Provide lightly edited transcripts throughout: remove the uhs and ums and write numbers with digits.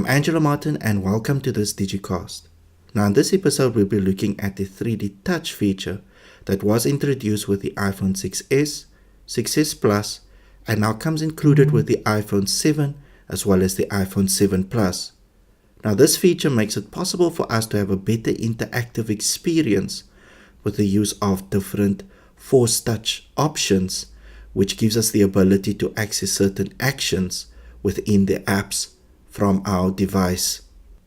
I'm Angela Martin and welcome to this Digicast. Now in this episode we'll be looking at the 3D Touch feature that was introduced with the iPhone 6s, 6s Plus, and now comes included with the iPhone 7 as well as the iPhone 7 Plus. Now this feature makes it possible for us to have a better interactive experience with the use of different force touch options, which gives us the ability to access certain actions within the apps from our device.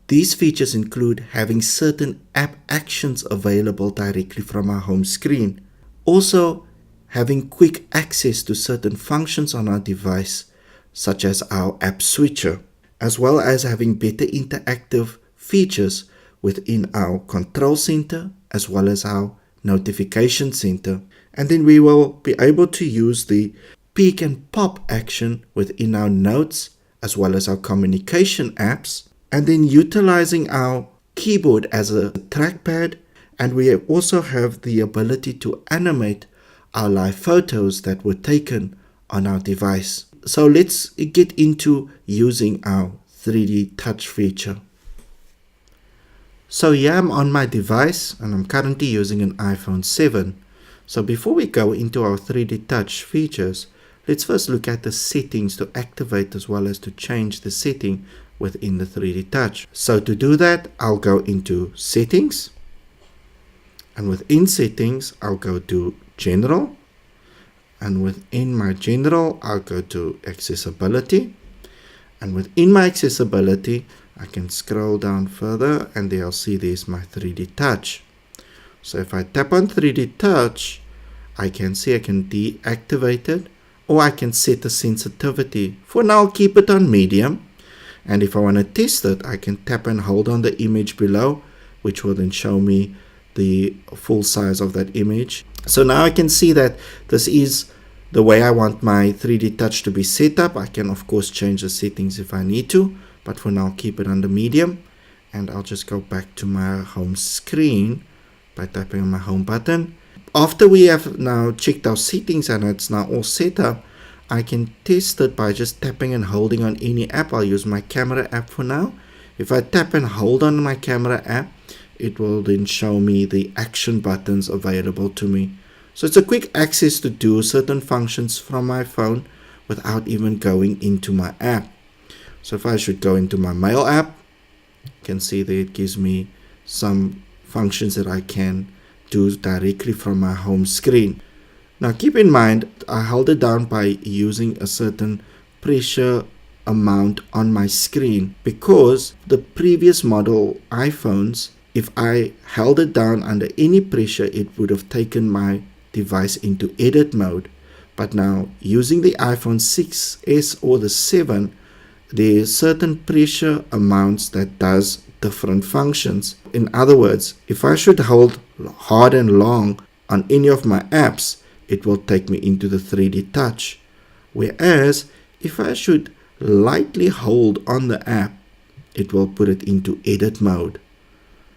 These features include having certain app actions available directly from our home screen. Also, having quick access to certain functions on our device, such as our app switcher, as well as having better interactive features within our control center, as well as our notification center. And then we will be able to use the peek and pop action within our notes, as well as our communication apps, and then utilizing our keyboard as a trackpad. And we also have the ability to animate our live photos that were taken on our device. So let's get into using our 3D Touch feature. So here I'm on my device and I'm currently using an iPhone 7. So before we go into our 3D Touch features, let's first look at the settings to activate as well as to change the setting within the 3D Touch. So to do that, I'll go into Settings, and within Settings, I'll go to General, and within my General, I'll go to Accessibility, and within my Accessibility, I can scroll down further and there I'll see there's my 3D Touch. So if I tap on 3D Touch, I can see I can deactivate it, or I can set a sensitivity. For now, I'll keep it on medium. And if I want to test it, I can tap and hold on the image below, which will then show me the full size of that image. So now I can see that this is the way I want my 3D Touch to be set up. I can of course change the settings if I need to, but for now I'll keep it under medium. And I'll just go back to my home screen by tapping on my home button. After we have now checked our settings and it's now all set up, I can test it by just tapping and holding on any app. I'll use my camera app for now. If I tap and hold on my camera app, it will then show me the action buttons available to me. So it's a quick access to do certain functions from my phone without even going into my app. So if I should go into my mail app, you can see that it gives me some functions that I can do directly from my home screen. Now keep in mind, I held it down by using a certain pressure amount on my screen, because the previous model iPhones, if I held it down under any pressure, it would have taken my device into edit mode. But now using the iPhone 6s or the 7, there's certain pressure amounts that does different functions. In other words, if I should hold hard and long on any of my apps, it will take me into the 3D Touch. Whereas if I should lightly hold on the app, it will put it into edit mode.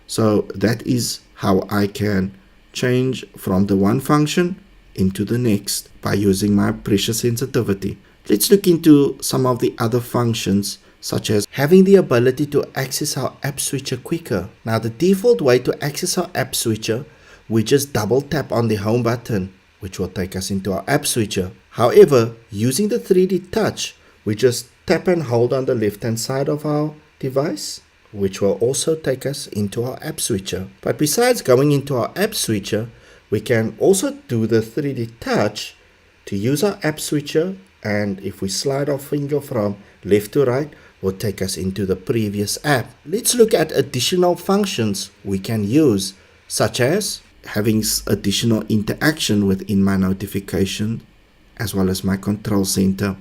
So that is how I can change from the one function into the next by using my pressure sensitivity. Let's look into some of the other functions, such as having the ability to access our app switcher quicker. Now the default way to access our app switcher, we just double tap on the home button, which will take us into our app switcher. However, using the 3D Touch, we just tap and hold on the left hand side of our device, which will also take us into our app switcher. But besides going into our app switcher, we can also do the 3D Touch to use our app switcher, and if we slide our finger from left to right, will take us into the previous app. Let's look at additional functions we can use, such as having additional interaction within my notification as well as my control center.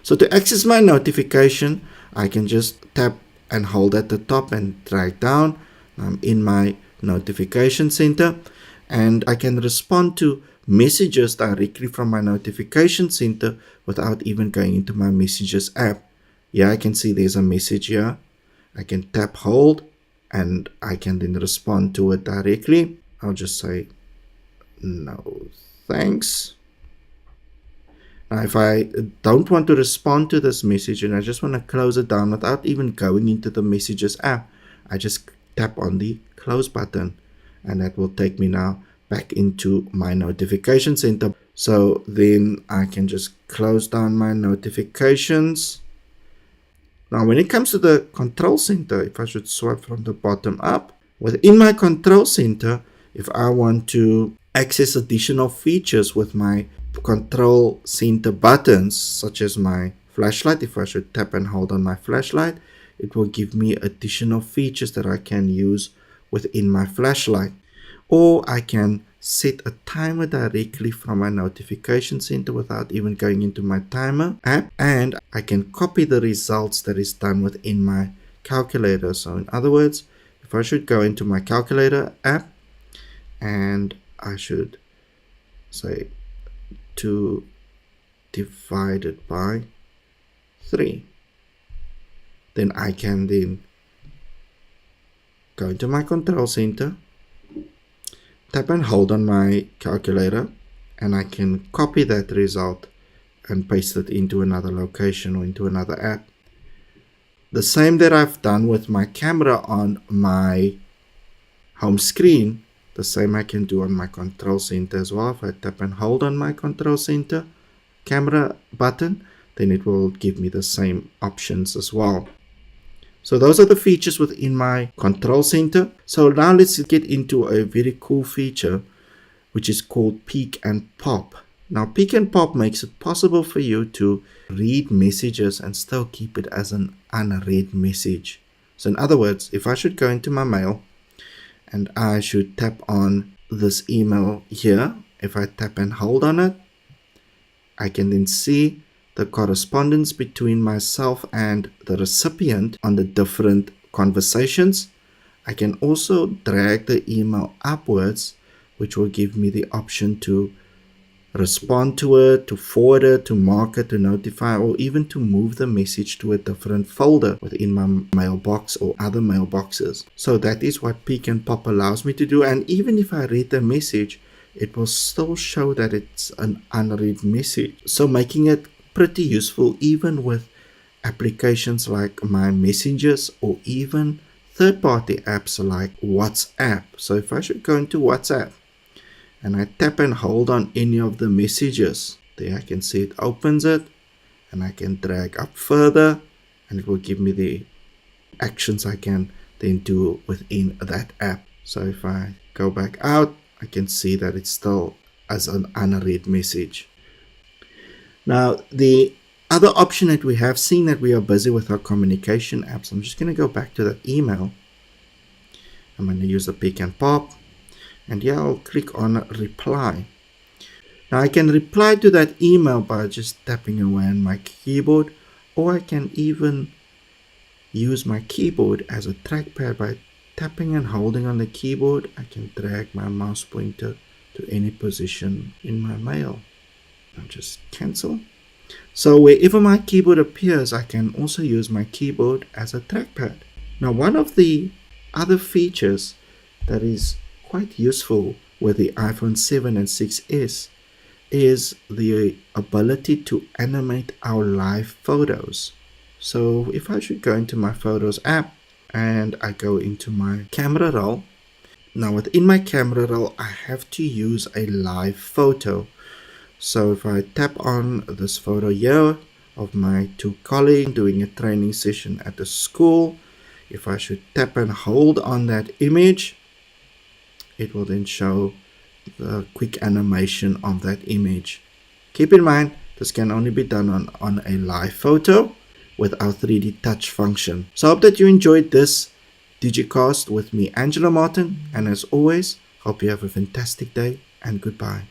So to access my notification, I can just tap and hold at the top and drag down. I'm in my notification center and I can respond to messages directly from my notification center without even going into my messages app. Here I can see there's a message here. I can tap hold and I can then respond to it directly. I'll just say no thanks. Now, if I don't want to respond to this message and I just want to close it down without even going into the Messages app, I just tap on the close button, and that will take me now back into my notification center. So then I can just close down my notifications. Now, when it comes to the control center, if I should swipe from the bottom up, within my control center, if I want to access additional features with my control center buttons, such as my flashlight, if I should tap and hold on my flashlight, it will give me additional features that I can use within my flashlight. Or I can set a timer directly from my notification center without even going into my timer app, and I can copy the results that is done within my calculator. So in other words, if I should go into my calculator app and I should say 2 divided by 3, then I can then go into my control center, tap and hold on my calculator, and I can copy that result and paste it into another location or into another app. The same that I've done with my camera on my home screen, the same I can do on my control center as well. If I tap and hold on my control center camera button, then it will give me the same options as well. So those are the features within my control center. So now let's get into a very cool feature, which is called Peek and Pop. Now, Peek and Pop makes it possible for you to read messages and still keep it as an unread message. So in other words, if I should go into my mail and I should tap on this email here, if I tap and hold on it, I can then see the correspondence between myself and the recipient on the different conversations. I can also drag the email upwards, which will give me the option to respond to it, to forward it, to mark it, to notify, or even to move the message to a different folder within my mailbox or other mailboxes. So that is what Peek and Pop allows me to do. And even if I read the message, it will still show that it's an unread message. So making it pretty useful even with applications like my messages or even third-party apps like WhatsApp. So if I should go into WhatsApp and I tap and hold on any of the messages, there I can see it opens it, and I can drag up further and it will give me the actions I can then do within that app. So if I go back out, I can see that it's still as an unread message. Now, the other option that we have, seen that we are busy with our communication apps, I'm just going to go back to that email. I'm going to use the Peek and Pop, and here I'll click on reply. Now I can reply to that email by just tapping away on my keyboard, or I can even use my keyboard as a trackpad. By tapping and holding on the keyboard, I can drag my mouse pointer to any position in my mail. I'll just cancel. So wherever my keyboard appears, I can also use my keyboard as a trackpad. Now, one of the other features that is quite useful with the iPhone 7 and 6s is the ability to animate our live photos. So if I should go into my Photos app and I go into my camera roll, now within my camera roll, I have to use a live photo. So if I tap on this photo here of my two colleagues doing a training session at the school, if I should tap and hold on that image, it will then show the quick animation of that image. Keep in mind, this can only be done on a live photo with our 3D touch function. So I hope that you enjoyed this Digicast with me, Angela Martin, and as always, hope you have a fantastic day and goodbye.